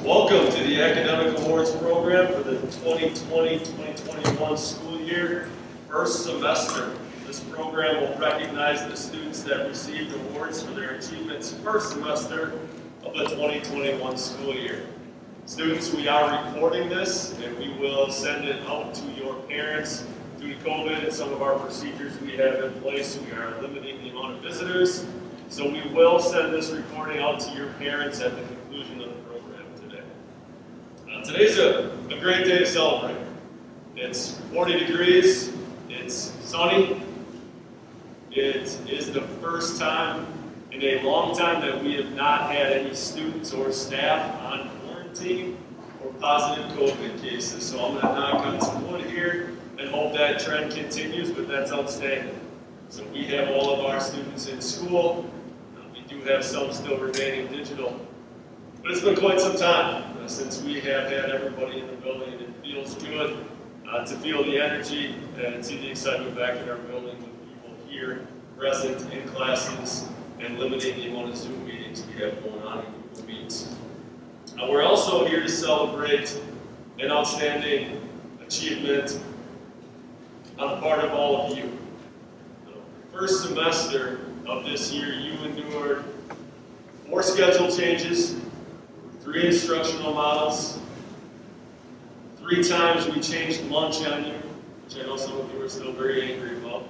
Welcome to the Academic Awards Program for the 2020-2021 school year, first semester. This program will recognize the students that received awards for their achievements first semester of the 2021 school year. Students, we are recording this and we will send it out to your parents. Due to COVID and some of our procedures we have in place, we are limiting the amount of visitors. So we will send this recording out to your parents at the conclusion of the program today. Today's a great day to celebrate. It's 40 degrees, it's sunny. It is the first time in a long time that we have not had any students or staff on quarantine or positive COVID cases. So I'm going to knock on some wood here and hope that trend continues, but that's outstanding. So we have all of our students in school. We do have some still remaining digital. But it's been quite some time since we have had everybody in the building. It feels good to feel the energy and see the excitement back in our building with people here present in classes and limiting the amount of Zoom meetings we have going on in Google Meets. We're also here to celebrate an outstanding achievement on the part of all of you. First semester of this year, you endured 4 schedule changes, 3 instructional models, 3 times we changed lunch on you, which I know some of you are still very angry about.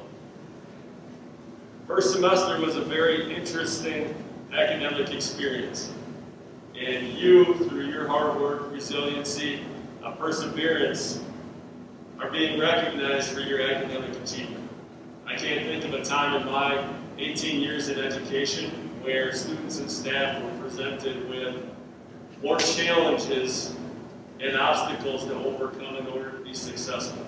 First semester was a very interesting academic experience. And you, through your hard work, resiliency, perseverance, are being recognized for your academic achievement. I can't think of a time in my 18 years in education where students and staff were presented with more challenges and obstacles to overcome in order to be successful.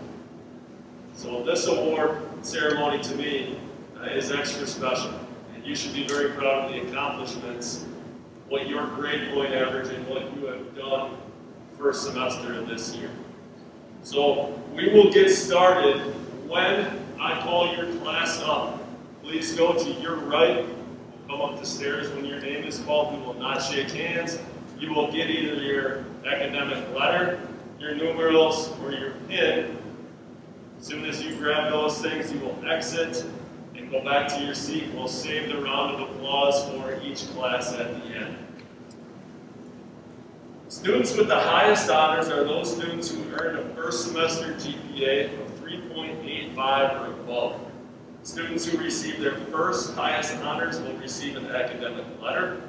So this award ceremony to me is extra special. And you should be very proud of the accomplishments, what your grade point average and what you have done first semester of this year. So we will get started when I call your class up. Please go to your right. Come up the stairs when your name is called. We will not shake hands. You will get either your academic letter, your numerals, or your pin. As soon as you grab those things, you will exit and go back to your seat. We'll save the round of applause for each class at the end. Students with the highest honors are those students who earned a first semester GPA of 3.85 or above. Students who receive their first highest honors will receive an academic letter.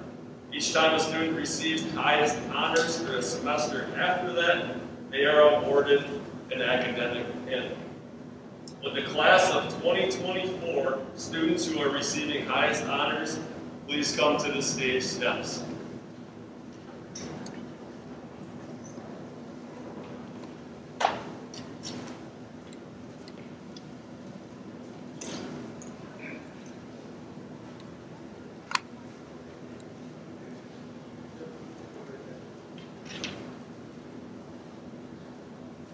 Each time a student receives highest honors for a semester after that, they are awarded an academic pin. With the class of 2024, students who are receiving highest honors, please come to the stage steps.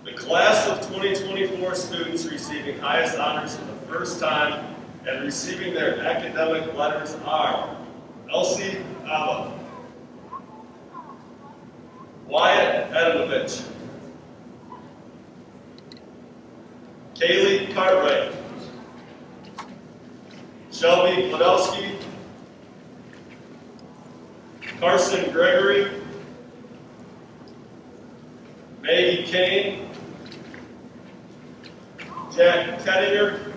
The class of 2024 students receiving highest honors for the first time and receiving their academic letters are Elsie Abba, Wyatt Adamovich, Kaylee Cartwright, Shelby Podolsky, Carson Gregory, Maggie Kane, Jack Kettinger,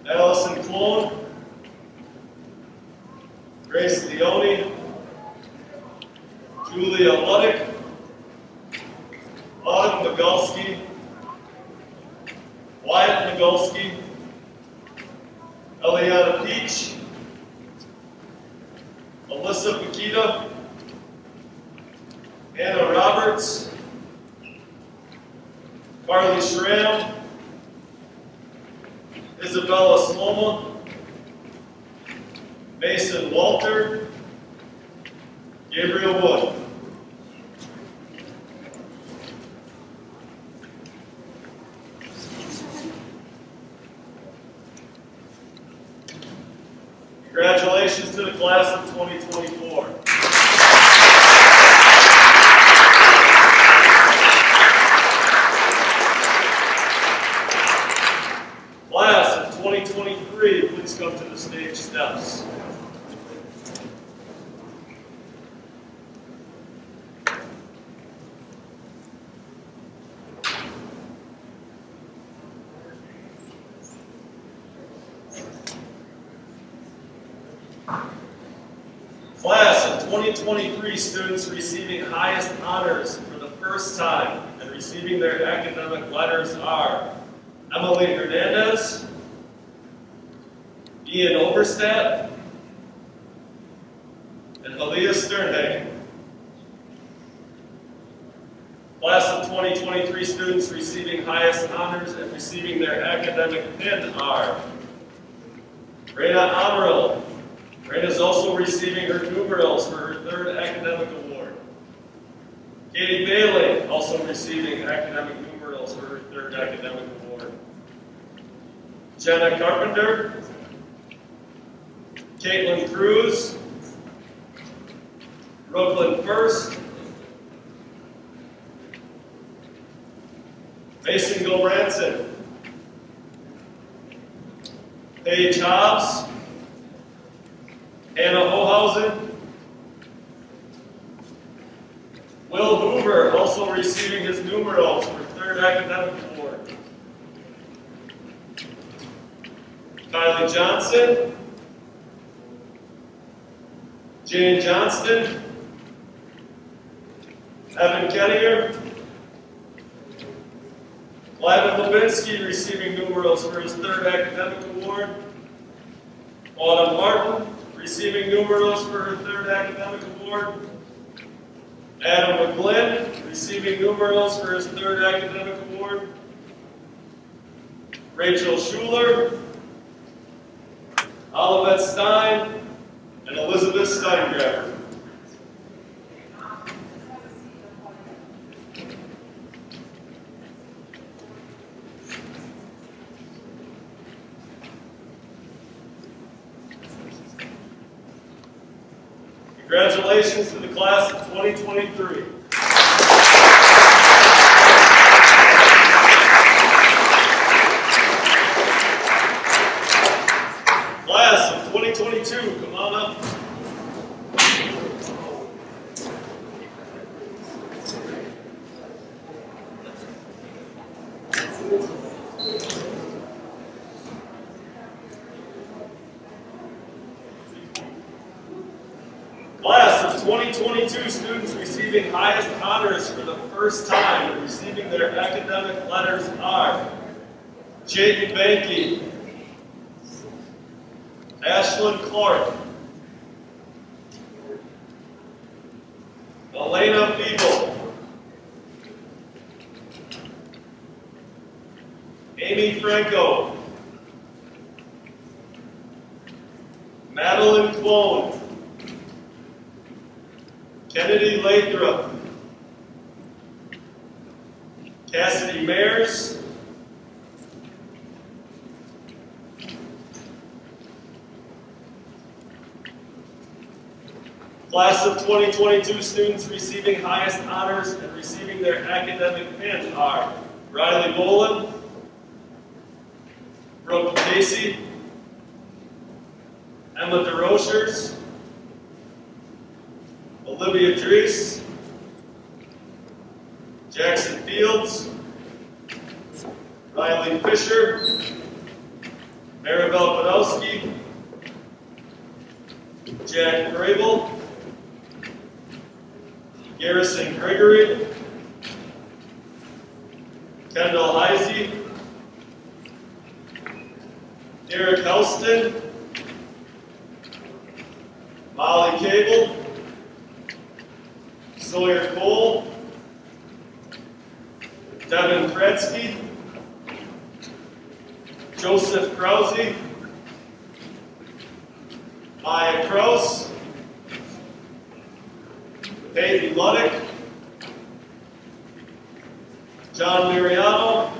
Allison Clone, Grace Leone, Julia Luddick, Autumn Migalski, Wyatt Migalski, Eliana Peach, Alyssa Pakita, Anna Roberts, Carly Schramm, Isabella Sloma, Mason Walter, Gabriel Wood. Congratulations to the class of 2024. Class of 2023 students receiving highest honors for the first time and receiving their academic letters are Emily Hernandez, Ian Overstat, and Aaliyah Sternhagen. Class of 2023 students receiving highest honors and receiving their academic pin are Rena Amaral. Rena is also receiving her numerals for her third academic award. Katie Bailey, also receiving academic numerals for her third academic award. Jenna Carpenter, Caitlin Cruz, Brooklyn First, Mason Gilbranson, Paige Hobbs, Anna Hohausen, Will Hoover, also receiving his numerals for third academic award. Kylie Johnson, Jane Johnston, Evan Kenninger, Glavin Levinsky receiving numerals for his third academic award. Autumn Martin receiving numerals for her third academic award. Adam McGlynn receiving numerals for his third academic award. Rachel Schuler, Olivet Stein, and Elizabeth Steingraber. Congratulations to the class of 2023. Class of 2022, come on up. Class of 2022 students receiving highest honors for the first time and receiving their academic letters are Jayden Banky, Ashlyn Clark, Elena Feeble, Amy Franco, Madeline Clone, Kennedy Lathrop, Cassidy Mayers, Class of 2022 students receiving highest honors and receiving their academic pin are Riley Boland, Brooke Casey, Emma DeRochers, Olivia Drees, Jackson Fields, Riley Fisher, Maribel Podolsky, Jack Grable, Garrison Gregory, Kendall Heisey, Derek Helston, Molly Cable, Sawyer Cole, Devin Kretzky, Joseph Krause, Maya Kraus, Peyton Luddick, John Mariano,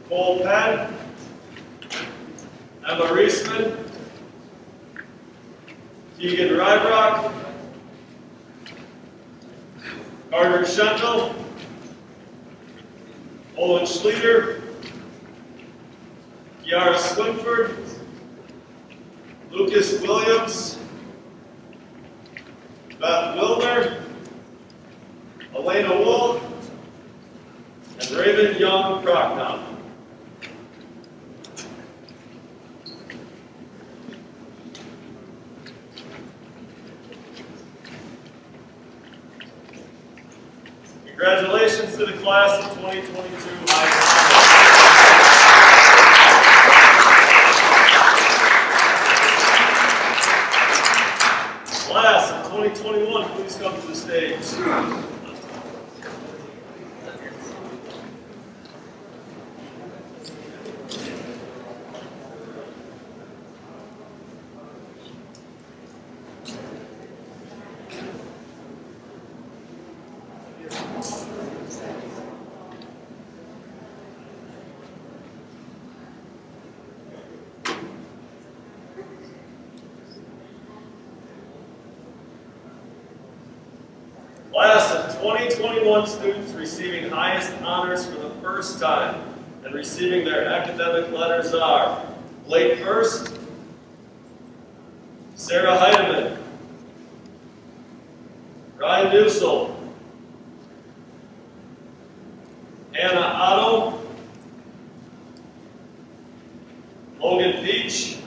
Cole Penn, Emma Reisman, Keegan Rybrock, Carter Schendel, Owen Schleter, Kiara Swinford, Lucas Williams, Beth Wilner, Elena Wool, and Raven Young Procnom. Congratulations to the class of 2022 high school. Class of 2021, please come to the stage. Class of 2021 students receiving highest honors for the first time and receiving their academic letters are Blake Hurst, Sarah Heidemann, Ryan Dussel, Anna Otto, Logan Peach,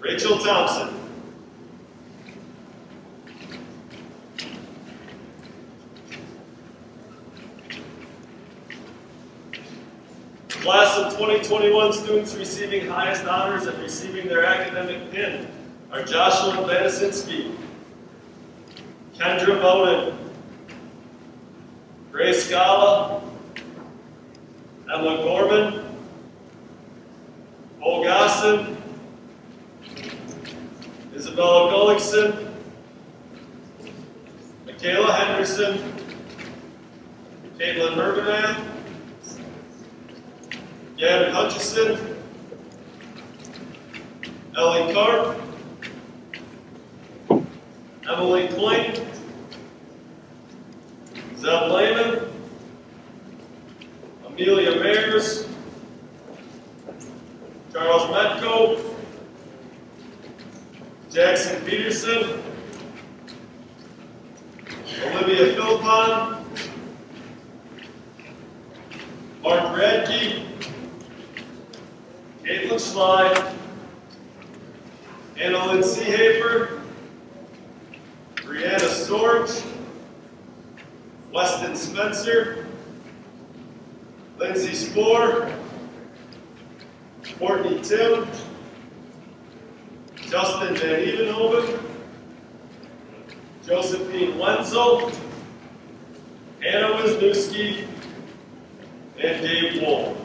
Rachel Thompson. Class of 2021 students receiving highest honors and receiving their academic pin are Joshua Banisinski, Kendra Bowden, Grace Scala, Emma Gorman, Bo Gosson, Isabella Gullickson, Michaela Henderson, Caitlin Herberman, Gavin Hutchison, Ellie Karp, Emily Klein, Zeb Lehman, Amelia Mayers, Charles Metco, Jackson Peterson, Olivia Philpon, Mark Radke, Caitlin Schley, Annalyn Seehafer, Brianna Storch, Weston Spencer, Lindsay Spoor, Courtney Tim, Justin Van Evenhoven, Josephine Wenzel, Hannah Wisniewski, and Dave Wolf.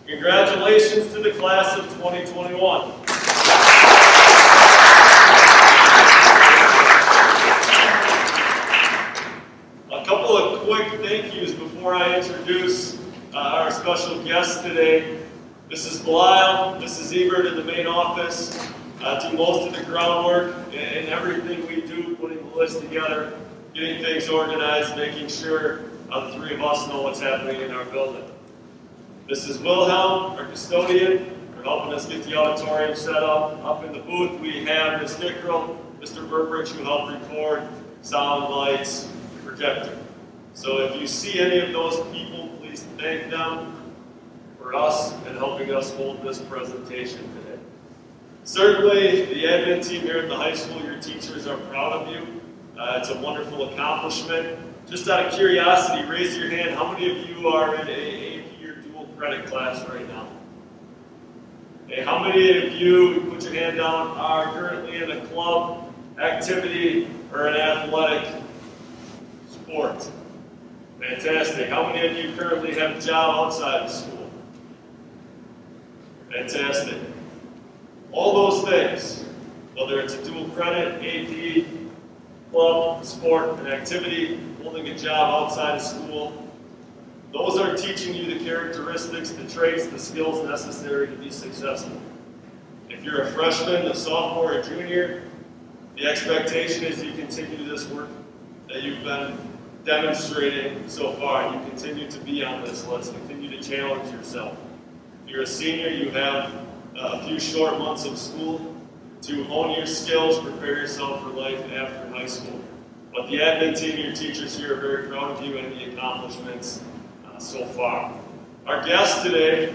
Congratulations to the class of 2021. A couple of quick thank yous before I introduce our special guest today. Mrs. Belial, Mrs. Ebert in the main office do most of the groundwork and everything we do, putting the list together, getting things organized, making sure the three of us know what's happening in our building. Mrs. Wilhelm, our custodian, for helping us get the auditorium set up. Up in the booth, we have Ms. Dickrell, Mr. Burbridge, who helped record, sound, lights, projector. So if you see any of those people, please thank them for us and helping us hold this presentation today. Certainly, the admin team here at the high school, your teachers are proud of you. It's a wonderful accomplishment. Just out of curiosity, raise your hand. How many of you are in a credit class right now? Okay, how many of you, put your hand down, are currently in a club, activity, or an athletic sport? Fantastic. How many of you currently have a job outside of school? Fantastic. All those things, whether it's a dual credit, AP, club, sport, an activity, holding a job outside of school, those are teaching you the characteristics, the traits, the skills necessary to be successful. If you're a freshman, a sophomore, a junior, the expectation is you continue this work that you've been demonstrating so far. You continue to be on this list, continue to challenge yourself. If you're a senior, you have a few short months of school to hone your skills, prepare yourself for life after high school. But the admin team and your teachers here are very proud of you and the accomplishments so far. Our guest today,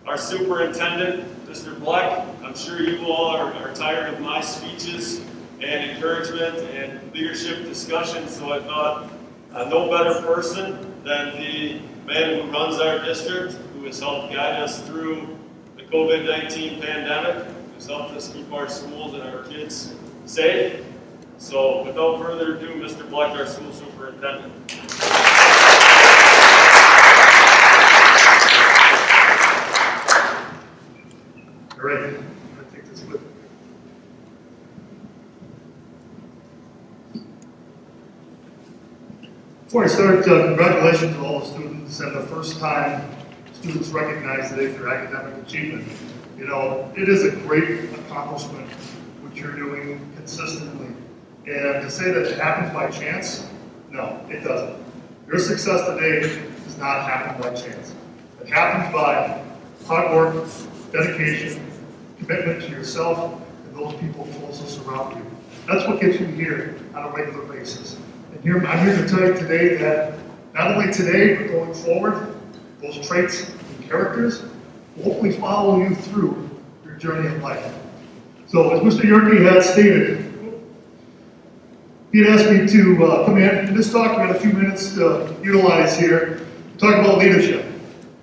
our superintendent, Mr. Bleck. I'm sure you all are tired of my speeches and encouragement and leadership discussions, so I thought no better person than the man who runs our district, who has helped guide us through the COVID-19 pandemic, who's helped us keep our schools and our kids safe. So without further ado, Mr. Bleck, our school superintendent. All right, I'm going to take this with me. Before I start, congratulations to all the students, and the first time students recognize today for academic achievement. You know, it is a great accomplishment what you're doing consistently. And to say that it happens by chance, no, it doesn't. Your success today does not happen by chance. It happens by hard work, dedication, commitment to yourself and those people closest around you. That's what gets you here on a regular basis. And I'm here to tell you today that not only today, but going forward, those traits and characters will hopefully follow you through your journey in life. So as Mr. Yerke had stated, he had asked me to come in and just talk. We got a few minutes to utilize here to talk about leadership.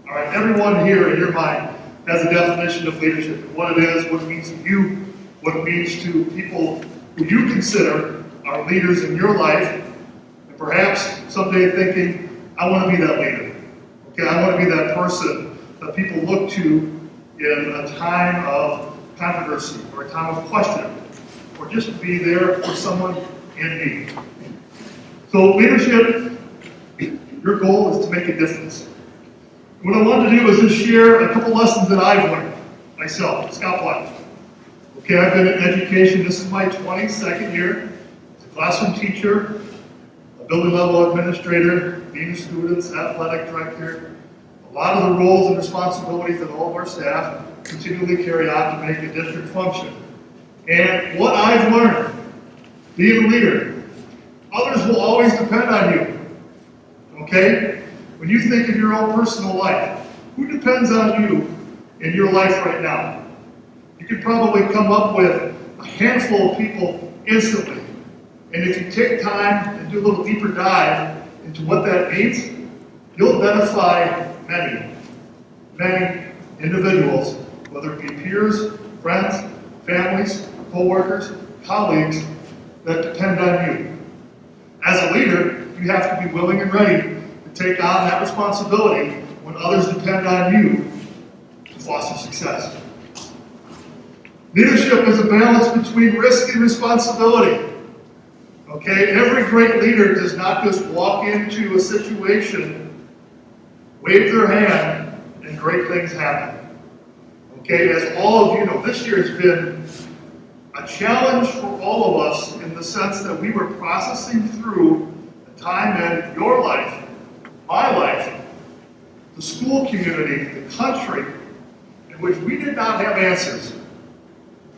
All right, everyone here in your mind has a definition of leadership, what it is, what it means to you, what it means to people who you consider are leaders in your life, and perhaps someday thinking, I want to be that leader. Okay, I want to be that person that people look to in a time of controversy or a time of question, or just to be there for someone in need. So leadership, your goal is to make a difference. What I wanted to do is just share a couple lessons that I've learned myself, Scott Black. Okay, I've been in education, this is my 22nd year as a classroom teacher, a building level administrator, dean of students, athletic director. A lot of the roles and responsibilities that all of our staff continually carry out to make a district function. And what I've learned, being a leader, others will always depend on you. Okay? When you think of your own personal life, who depends on you in your life right now? You could probably come up with a handful of people instantly. And if you take time and do a little deeper dive into what that means, you'll identify many individuals, whether it be peers, friends, families, co-workers, colleagues, that depend on you. As a leader, you have to be willing and ready to take on that responsibility when others depend on you to foster success. Leadership is a balance between risk and responsibility. Okay, every great leader does not just walk into a situation, wave their hand, and great things happen. Okay, as all of you know, this year has been a challenge for all of us in the sense that we were processing through a time in your life, my life, the school community, the country, in which we did not have answers.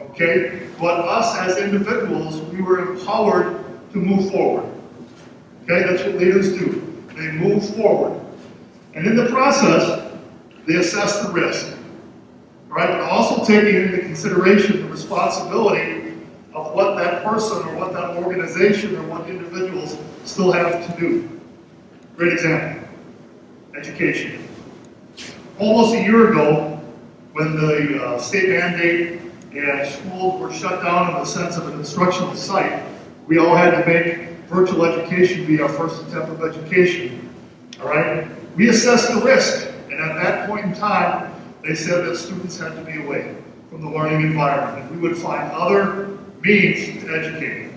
Okay? But us as individuals, we were empowered to move forward. Okay? That's what leaders do. They move forward. And in the process, they assess the risk. All right? But also taking into consideration the responsibility of what that person or what that organization or what individuals still have to do. Great example. Education. Almost a year ago, when the state mandate and schools were shut down in the sense of an instructional site, we all had to make virtual education be our first attempt of education. All right? We assessed the risk, and at that point in time, they said that students had to be away from the learning environment, and we would find other means to educate.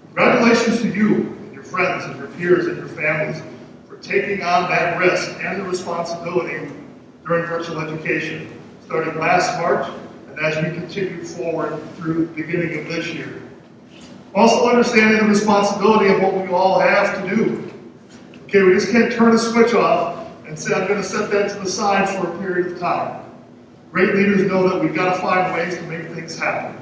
Congratulations to you and your friends and your peers and your families for taking on that risk and the responsibility during virtual education, starting last March and as we continue forward through the beginning of this year. Also understanding the responsibility of what we all have to do. Okay, we just can't turn a switch off and say, I'm going to set that to the side for a period of time. Great leaders know that we've got to find ways to make things happen.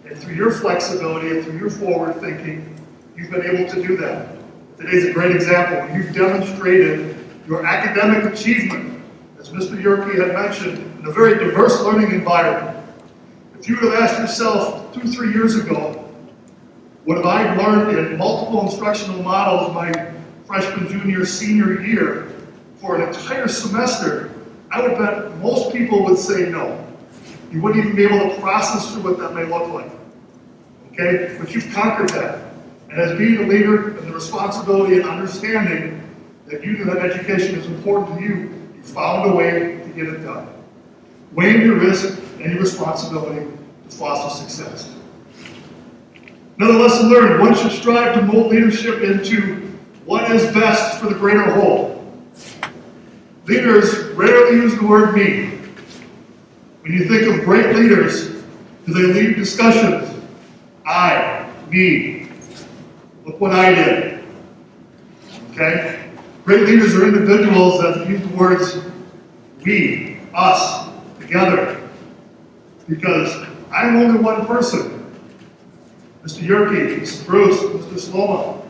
And through your flexibility and through your forward thinking, you've been able to do that. Today's a great example when you've demonstrated your academic achievement, as Mr. Yerke had mentioned, in a very diverse learning environment. If you would have asked yourself 2-3 years ago, what have I learned in multiple instructional models my freshman, junior, senior year for an entire semester, I would bet most people would say no. You wouldn't even be able to process through what that may look like. Okay? But you've conquered that. And as being a leader and the responsibility and understanding that you know that education is important to you, you found a way to get it done. Weighing your risk and your responsibility to foster success. Another lesson learned, one should strive to mold leadership into what is best for the greater whole. Leaders rarely use the word me. When you think of great leaders, do they lead discussions? I, me, look what I did. Okay? Great leaders are individuals that use the words we, us, together. Because I'm only one person. Mr. Yerke, Mrs. Bruce, Mr. Sloan,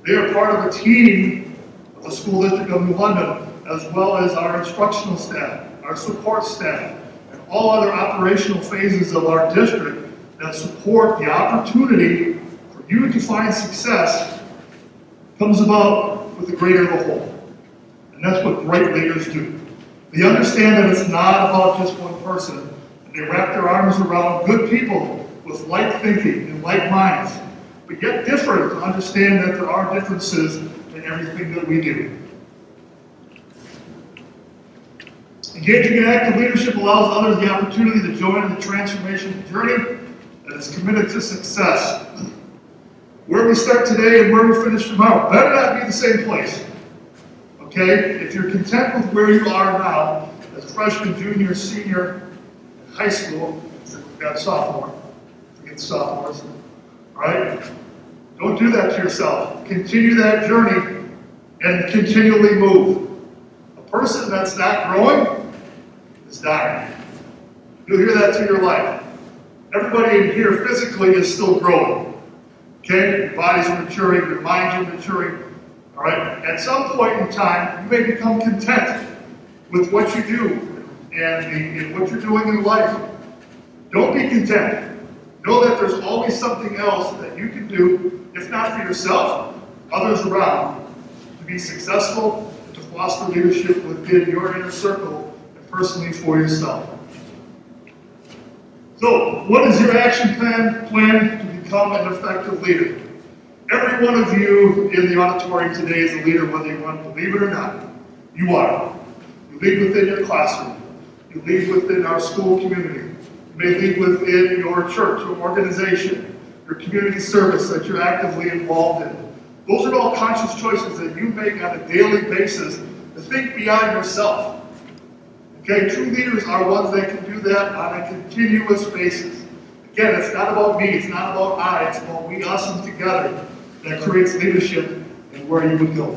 they are part of a team of the School District of New London, as well as our instructional staff, our support staff, and all other operational phases of our district that support the opportunity for you to find success comes about with the greater the whole. And that's what great leaders do. They understand that it's not about just one person, and they wrap their arms around good people with like thinking and like minds, but yet different to understand that there are differences in everything that we do. Engaging in active leadership allows others the opportunity to join the transformation journey that is committed to success. Where we start today and where we finish tomorrow better not be the same place. Okay? If you're content with where you are now, as freshman, junior, senior, in high school, we've got sophomore, forget sophomores, all right? Don't do that to yourself. Continue that journey and continually move. A person that's not growing is dying. You'll hear that through your life. Everybody in here physically is still growing. Okay? Your bodies are maturing, your minds are maturing. All right? At some point in time, you may become content with what you do and what you're doing in life. Don't be content. Know that there's always something else that you can do, if not for yourself, others around, to be successful, to foster leadership within your inner circle, and personally for yourself. So, what is your action plan to become an effective leader? Every one of you in the auditorium today is a leader, whether you want to believe it or not. You are. You lead within your classroom. You lead within our school community. You may lead within your church or organization, your community service that you're actively involved in. Those are all conscious choices that you make on a daily basis to think beyond yourself. Okay, true leaders are ones that can do that on a continuous basis. Again, it's not about me, it's not about I, it's about we, us, and together that creates leadership and where you would go.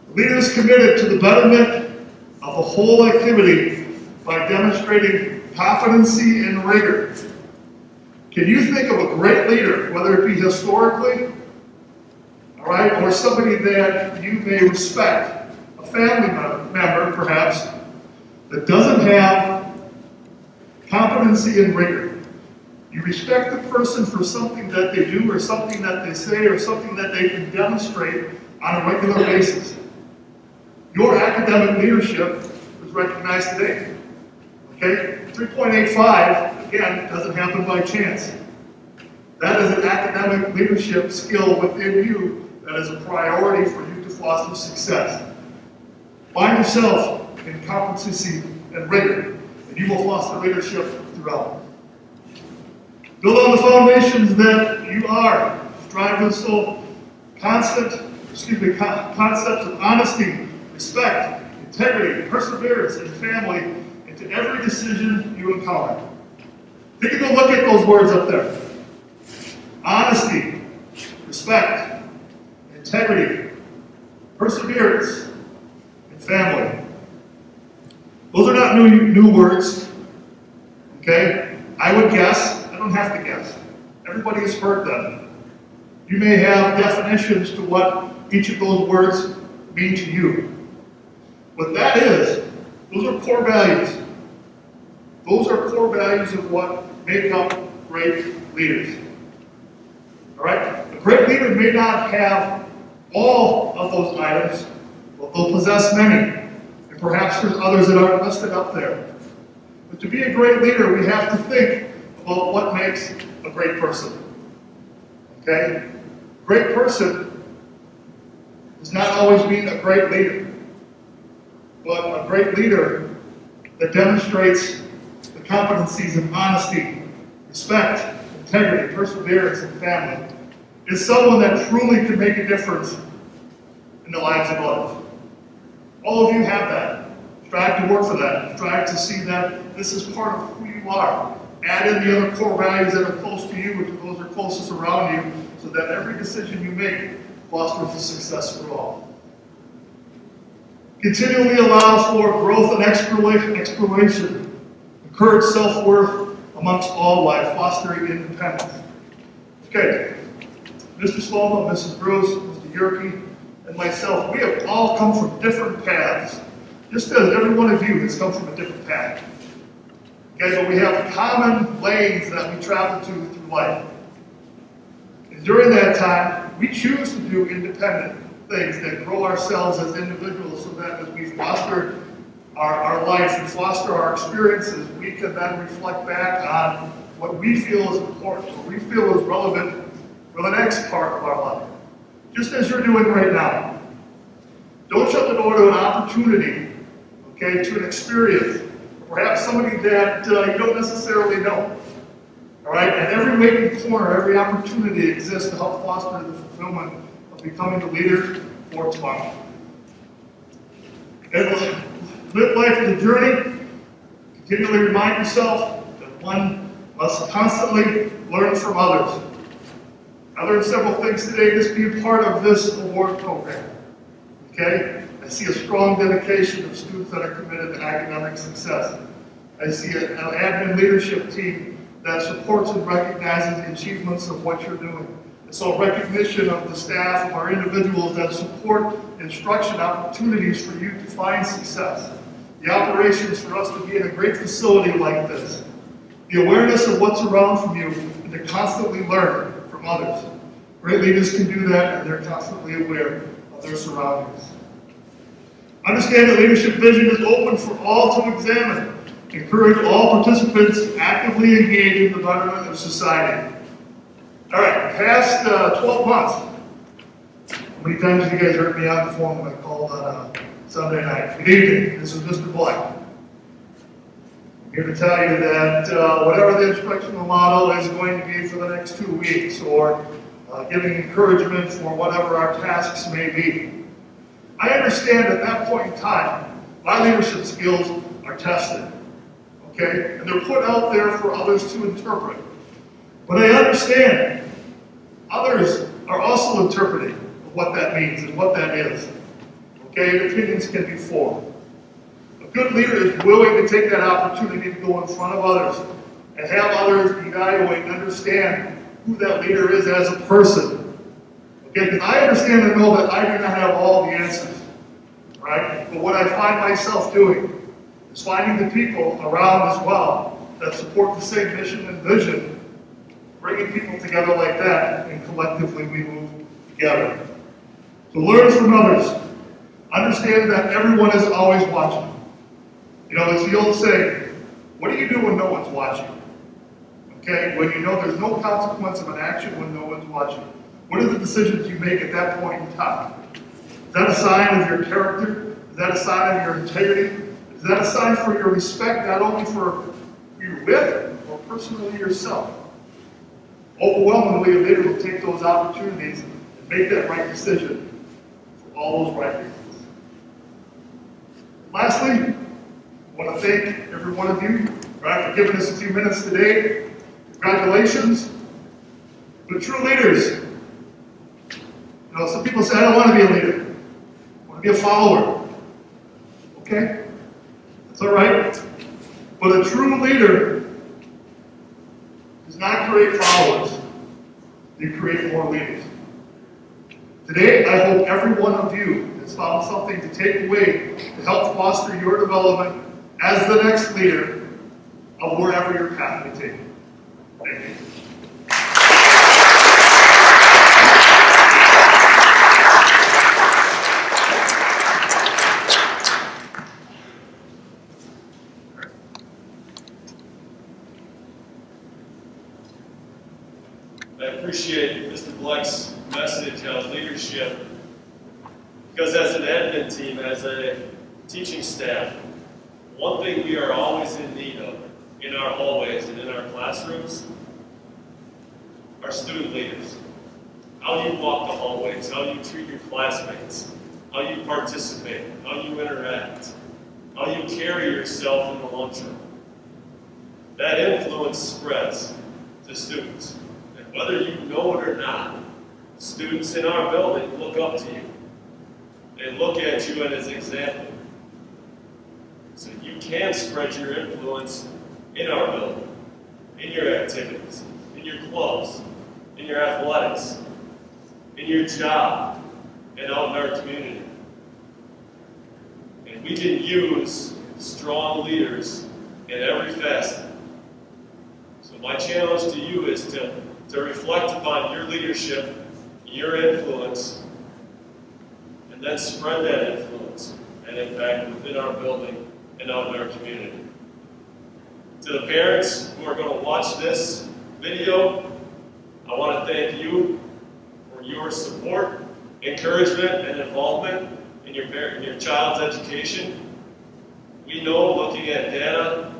The leader is committed to the betterment of the whole activity by demonstrating competency and rigor. Can you think of a great leader, whether it be historically, all right, or somebody that you may respect, a family member perhaps, that doesn't have competency and rigor? You respect the person for something that they do or something that they say or something that they can demonstrate on a regular basis. Your academic leadership is recognized today. Okay? 3.85, again, doesn't happen by chance. That is an academic leadership skill within you that is a priority for you to foster success. Find yourself in competency and rigor, and you will foster leadership throughout. Build on the foundations that you are. Strive to instill concepts of honesty, respect, integrity, perseverance, and family into every decision you encounter. Take a good look at those words up there. Honesty, respect, integrity, perseverance, and family. Those are not new words. Okay? I would guess, I don't have to guess. Everybody has heard them. You may have definitions to what each of those words mean to you. What that is, those are core values. Those are core values of what make up great leaders. All right? A great leader may not have all of those items, but they'll possess many. And perhaps there's others that aren't listed up there. But to be a great leader, we have to think about what makes a great person. Okay? A great person does not always mean a great leader. But a great leader that demonstrates the competencies of honesty, respect, integrity, perseverance, and family is someone that truly can make a difference in the lives of others. All of you have that. Strive to work for that. Strive to see that this is part of who you are. Add in the other core values that are close to you, which are those that are closest around you, so that every decision you make fosters the success for all. Continually allows for growth and exploration. Encourage self-worth amongst all while fostering independence. Okay, Mr. Sloma, Mrs. Bruce, Mr. Yerke, and myself, we have all come from different paths, just as every one of you has come from a different path. Okay, but we have common lanes that we travel to through life. And during that time, we choose to do independent things that grow ourselves as individuals so that as we foster our life and foster our experiences, we can then reflect back on what we feel is important, what we feel is relevant for the next part of our life. Just as you're doing right now. Don't shut the door to an opportunity, okay, to an experience, perhaps somebody that you don't necessarily know. All right, and every waking corner, every opportunity exists to help foster the fulfillment of becoming the leader for tomorrow. And live life as a journey. Continually remind yourself that one must constantly learn from others. I learned several things today just being part of this award program. Okay? I see a strong dedication of students that are committed to academic success. I see an admin leadership team that supports and recognizes the achievements of what you're doing. And so recognition of the staff, of our individuals that support instruction opportunities for you to find success. The operations for us to be in a great facility like this. The awareness of what's around from you and to constantly learn from others. Great leaders can do that, and they're constantly aware of their surroundings. Understand that leadership vision is open for all to examine. Encourage all participants to actively engage in the betterment of society. All right, past 12 months. How many times have you guys heard me on the phone when I called on a Sunday night? Good evening, this is Mr. Black. I'm here to tell you that whatever the instructional model is going to be for the next 2 weeks, or giving encouragement for whatever our tasks may be. I understand at that point in time, my leadership skills are tested, okay? And they're put out there for others to interpret. But I understand others are also interpreting what that means and what that is, okay? And opinions can be formed. A good leader is willing to take that opportunity to go in front of others and have others evaluate and understand who that leader is as a person. Okay, because I understand and know that I do not have all the answers, right? But what I find myself doing is finding the people around as well that support the same mission and vision, bringing people together like that, and collectively we move together. So learn from others. Understand that everyone is always watching. You know, it's the old saying, what do you do when no one's watching? Okay, when you know there's no consequence of an action when no one's watching. What are the decisions you make at that point in time? Is that a sign of your character? Is that a sign of your integrity? Is that a sign for your respect, not only for who you're with, or personally yourself? Overwhelmingly, a leader will take those opportunities and make that right decision for all those right reasons. Lastly, I want to thank every one of you for giving us a few minutes today. Congratulations. But true leaders, you know, some people say, I don't want to be a leader. I want to be a follower. Okay? That's all right. But a true leader does not create followers. They create more leaders. Today, I hope every one of you has found something to take away to help foster your development as the next leader of wherever your path may take you. Thank you. I appreciate Mr. Black's message on leadership, because as an admin team, as a teaching staff, one thing we are always in need of in our hallways and in our classrooms are student leaders. How you walk the hallways, how you treat your classmates, how you participate, how you interact, how you carry yourself in the lunchroom. That influence spreads to students. And whether you know it or not, students in our building look up to you. They look at you as an example. So you can spread your influence in our building, in your activities, in your clubs, in your athletics, in your job, and out in our community. And we can use strong leaders in every facet. So my challenge to you is to reflect upon your leadership, your influence, and then spread that influence and impact within our building and out in our community. To the parents who are going to watch this video, I want to thank you for your support, encouragement, and involvement in your child's education. We know, looking at data,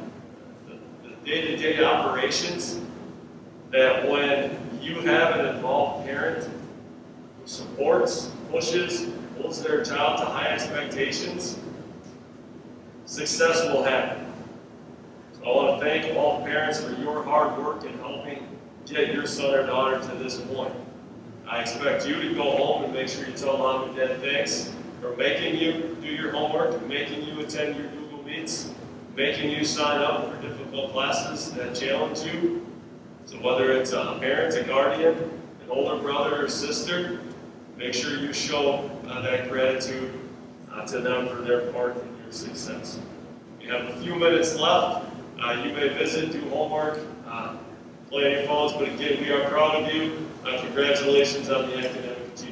the day-to-day operations, that when you have an involved parent who supports, pushes, holds their child to high expectations, success will happen. So I want to thank all the parents for your hard work in helping get your son or daughter to this point. I expect you to go home and make sure you tell mom and dad thanks for making you do your homework, making you attend your Google Meets, making you sign up for difficult classes that challenge you. So whether it's a parent, a guardian, an older brother or sister, make sure you show that gratitude to them for their part in your success. We have a few minutes left. You may visit, do homework, play on your phones, but again, we are proud of you. Congratulations on the academic achievement.